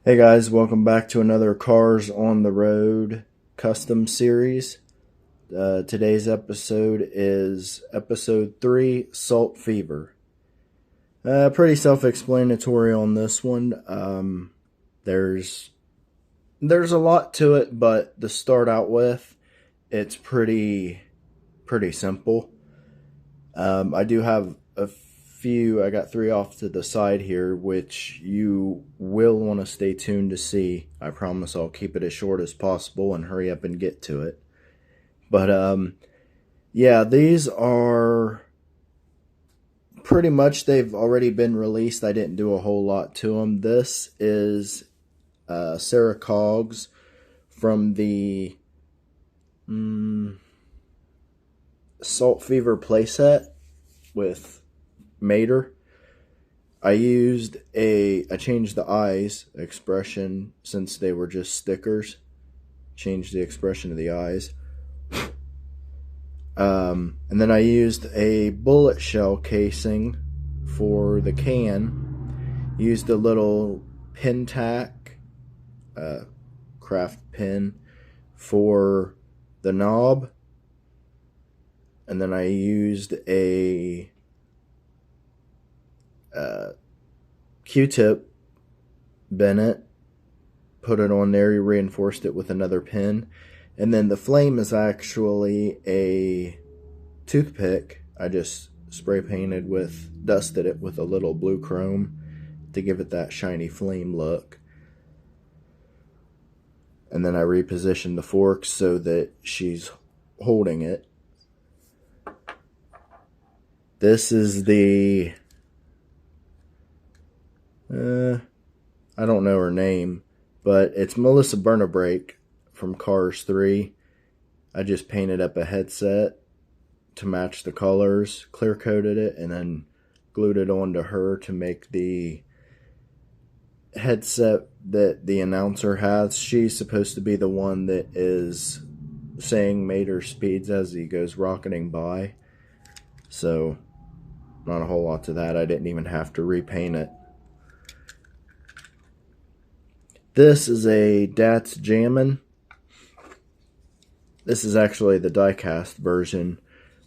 Hey guys, welcome back to another Cars on the Road custom series. Today's episode is episode 3, Salt Fever. Pretty self-explanatory on this one. There's a lot to it, but to start out with, it's pretty simple. I do have a few. I got 3 off to the side here, which you will want to stay tuned to see. I promise I'll keep it as short as possible and hurry up and get to it. But yeah, these are pretty much, they've already been released. I didn't do a whole lot to them. This is Sarah Cogs from the Salt Fever playset with Mater. I changed the eyes expression since they were just stickers. Changed the expression of the eyes. And then I used a bullet shell casing for the can. Used a little pin tack, craft pin for the knob. And then I used a Q-tip Bennett, put it on there, reinforced it with another pin, and then the flame is actually a toothpick. I just dusted it with a little blue chrome to give it that shiny flame look, and then I repositioned the fork so that she's holding it. This is the I don't know her name, but it's Melissa Bernabrake from Cars 3. I just painted up a headset to match the colors, clear coated it, and then glued it onto her to make the headset that the announcer has. She's supposed to be the one that is saying Mater speeds as he goes rocketing by. So, not a whole lot to that. I didn't even have to repaint it. This is a That's Jammin'. This is actually the die-cast version.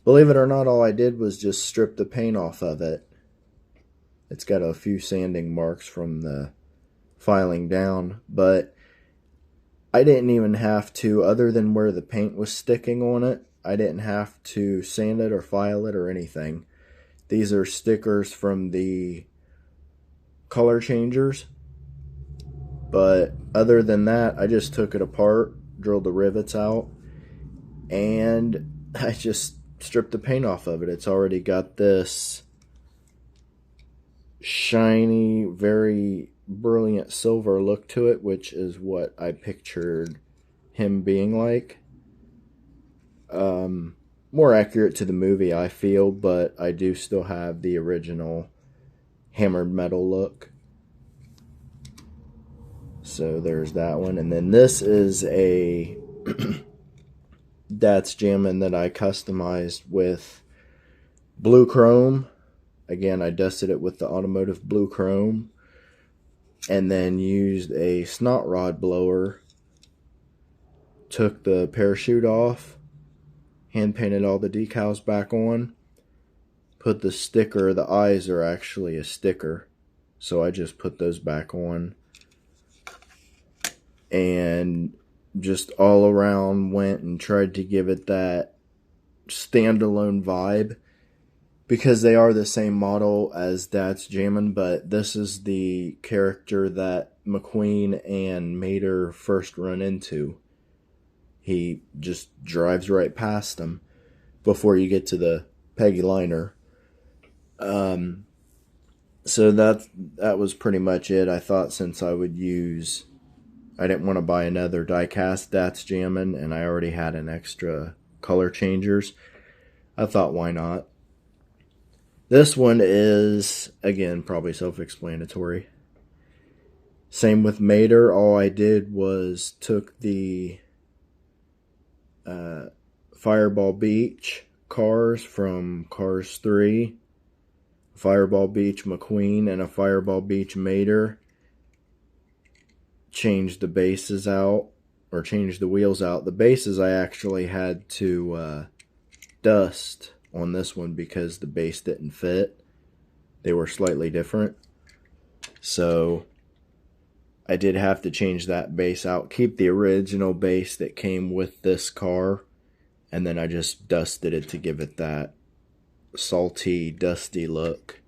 Believe it or not, all I did was just strip the paint off of it. It's got a few sanding marks from the filing down, but I didn't even have to, other than where the paint was sticking on it, I didn't have to sand it or file it or anything. These are stickers from the color changers. But other than that, I just took it apart, drilled the rivets out, and I just stripped the paint off of it. It's already got this shiny, very brilliant silver look to it, which is what I pictured him being like. More accurate to the movie, I feel, but I do still have the original hammered metal look. So there's that one. And then this is a That's Jammin' that I customized with blue chrome. Again, I dusted it with the automotive blue chrome. And then used a snot rod blower. Took the parachute off. Hand painted all the decals back on. Put the sticker, the eyes are actually a sticker. So I just put those back on. And just all around went and tried to give it that standalone vibe, because they are the same model as That's Jammin', but this is the character that McQueen and Mater first run into. He just drives right past them before you get to the Peggy liner. So that was pretty much it. I thought since I didn't want to buy another die-cast That's Jammin', and I already had an extra color changers, I thought, why not? This one is, again, probably self-explanatory. Same with Mater. All I did was took the Fireball Beach cars from Cars 3, Fireball Beach McQueen, and a Fireball Beach Mater, change the bases out, or change the wheels out. The bases I actually had to dust on this one because the base didn't fit. They were slightly different. So I did have to change that base out, keep the original base that came with this car, and then I just dusted it to give it that salty, dusty look.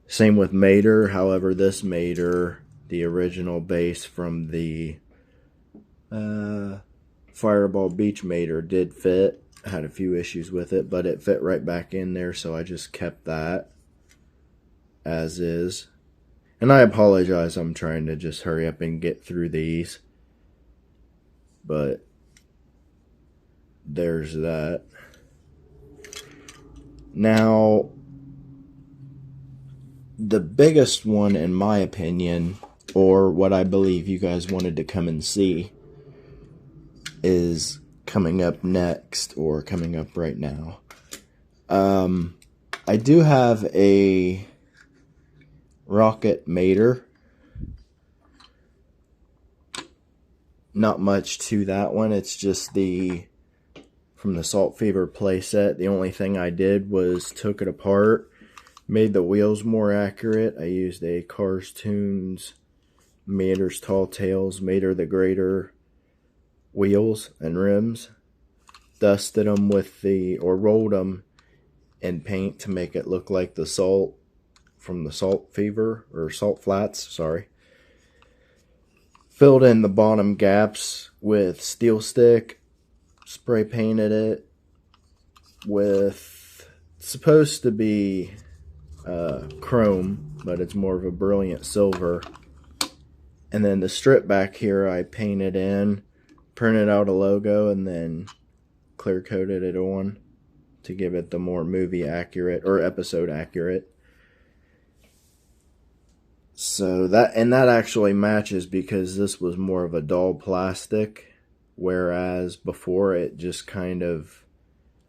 Same with Mater. However, this Mater, the original base from the Fireball Beach Mater, did fit. I had a few issues with it, but it fit right back in there, so I just kept that as is. And I apologize, I'm trying to just hurry up and get through these. But there's that. Now, the biggest one, in my opinion, or what I believe you guys wanted to come and see, is coming up next, or coming up right now. I do have a Rocket Mater. Not much to that one. It's just from the Salt Fever playset. The only thing I did was took it apart, made the wheels more accurate. I used a Cars Tunes Mater's Tall Tales Mater the Greater wheels and rims. Dusted them with rolled them in paint to make it look like the Salt from the Salt Fever, or Salt Flats, sorry. Filled in the bottom gaps with steel stick, spray painted it with, supposed to be chrome, but it's more of a brilliant silver. And then the strip back here I painted in, printed out a logo, and then clear coated it on to give it the more movie accurate, or episode accurate. So that actually matches, because this was more of a dull plastic, whereas before it just kind of,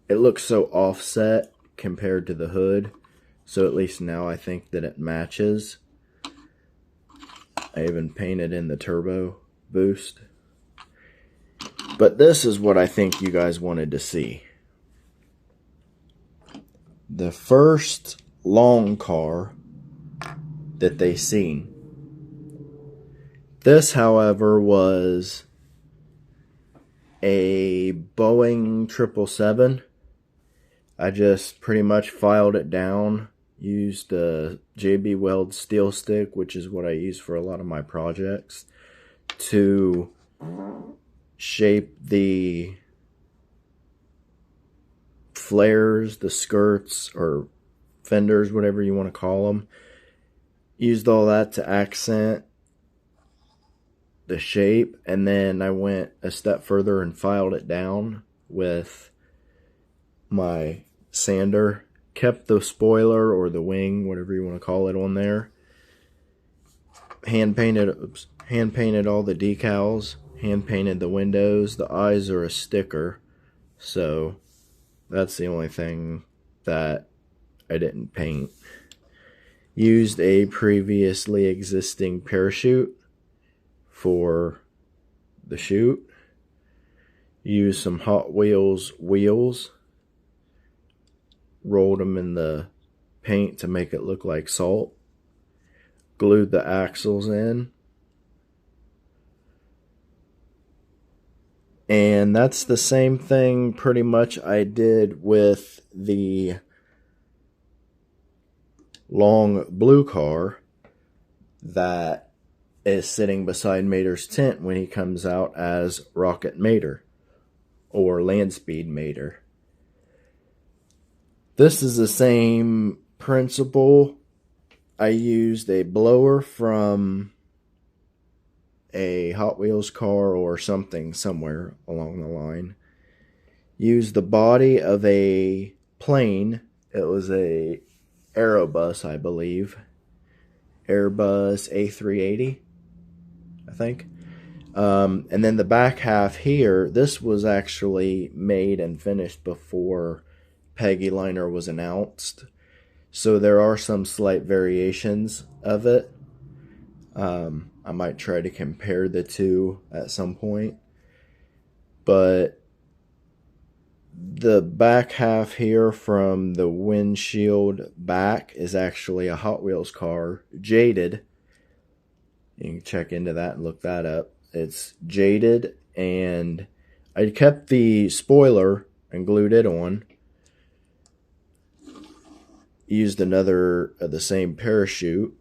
it looks so offset compared to the hood. So at least now I think that it matches. I even painted in the turbo boost. But this is what I think you guys wanted to see. The first long car that they seen. This, however, was a Boeing 777. I just pretty much filed it down, used a JB Weld steel stick, which is what I use for a lot of my projects, to shape the flares, the skirts, or fenders, whatever you want to call them. Used all that to accent the shape, and then I went a step further and filed it down with my sander. Kept the spoiler or the wing, whatever you want to call it, on there. Hand painted all the decals, hand painted the windows. The eyes are a sticker, so that's the only thing that I didn't paint. Used a previously existing parachute for the chute. Used some Hot Wheels wheels. Rolled them in the paint to make it look like salt. Glued the axles in. And that's the same thing pretty much I did with the long blue car that is sitting beside Mater's tent when he comes out as Rocket Mater, or Landspeed Mater. This is the same principle. I used a blower from a Hot Wheels car or something somewhere along the line. Used the body of a plane. It was a Aerobus, I believe. Airbus A380, I think. And then the back half here, this was actually made and finished before Peggy liner was announced. So there are some slight variations of it. I might try to compare the two at some point. But the back half here from the windshield back is actually a Hot Wheels car, jaded. You can check into that and look that up. It's jaded, and I kept the spoiler and glued it on. Used another of the same parachute.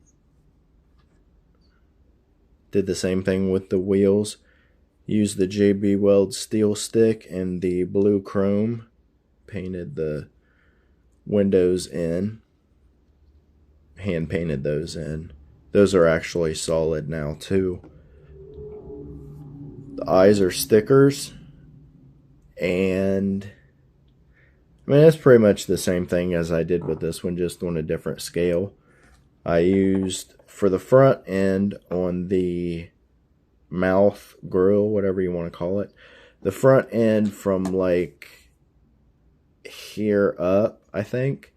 Did the same thing with the wheels. Used the JB Weld steel stick and the blue chrome. Painted the windows in. Hand painted those in. Those are actually solid now too. The eyes are stickers. And I mean, that's pretty much the same thing as I did with this one, just on a different scale. I used, for the front end on the mouth grill, whatever you want to call it, the front end from like here up, I think,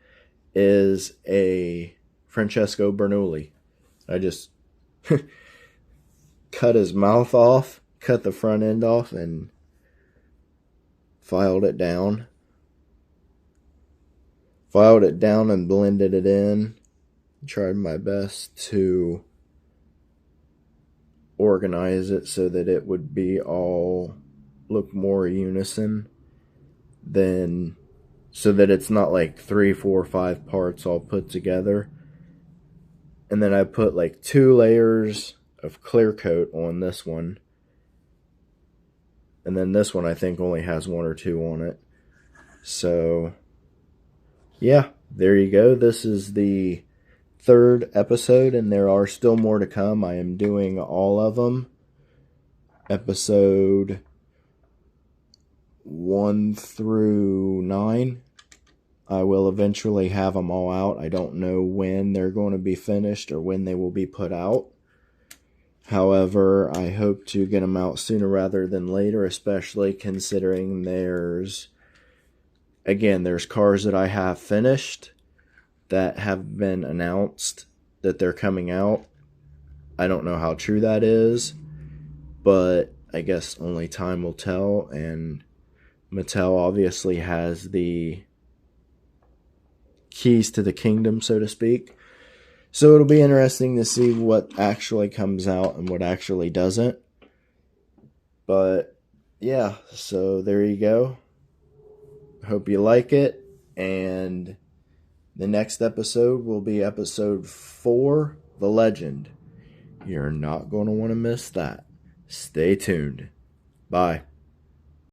is a Francesco Bernoulli. I just cut his mouth off, cut the front end off, and filed it down. Filed it down and blended it in. Tried my best to organize it so that it would be all look more unison than, so that it's not like 3, 4, 5 parts all put together. And then I put like 2 layers of clear coat on this one. And then this one I think only has 1 or 2 on it. So yeah, there you go. This is the 3rd episode, and there are still more to come. I am doing all of them. Episode 1 through 9. I will eventually have them all out. I don't know when they're going to be finished or when they will be put out. However, I hope to get them out sooner rather than later, especially considering there's cars that I have finished that have been announced that they're coming out. I don't know how true that is, but I guess only time will tell, and Mattel obviously has the keys to the kingdom, so to speak. So it'll be interesting to see what actually comes out and what actually doesn't. But yeah, so there you go. Hope you like it, and the next episode will be episode 4, The Legend. You're not going to want to miss that. Stay tuned. Bye.